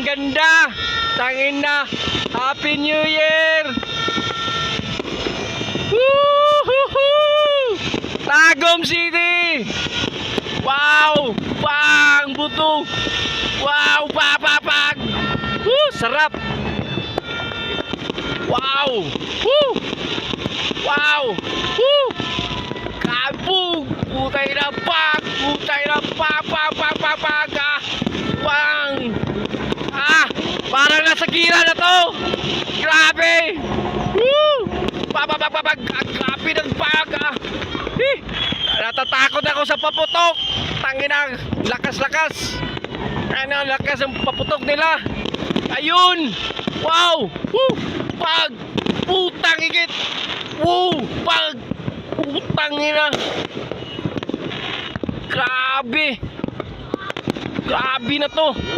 ganda. Tangin na. Happy New Year. Woohoo! Tagum City. Wow! Pang buto. Wow! Papapag. Sarap. Wow! Woo! Wow! Woo! Kabog! Putay na pag! Putay na pag! Pang! Parang nasa gira na to! Grabe! Woo! Pag! Grabe ng pag! Natatakot ako sa paputok! Tanginang lakas-lakas! Ano ang lakas ng paputok nila? Ayun! Wow! Woo! Pag! Putang higit! Woo! Pag! Putang ina! Grabe! Grabe na to!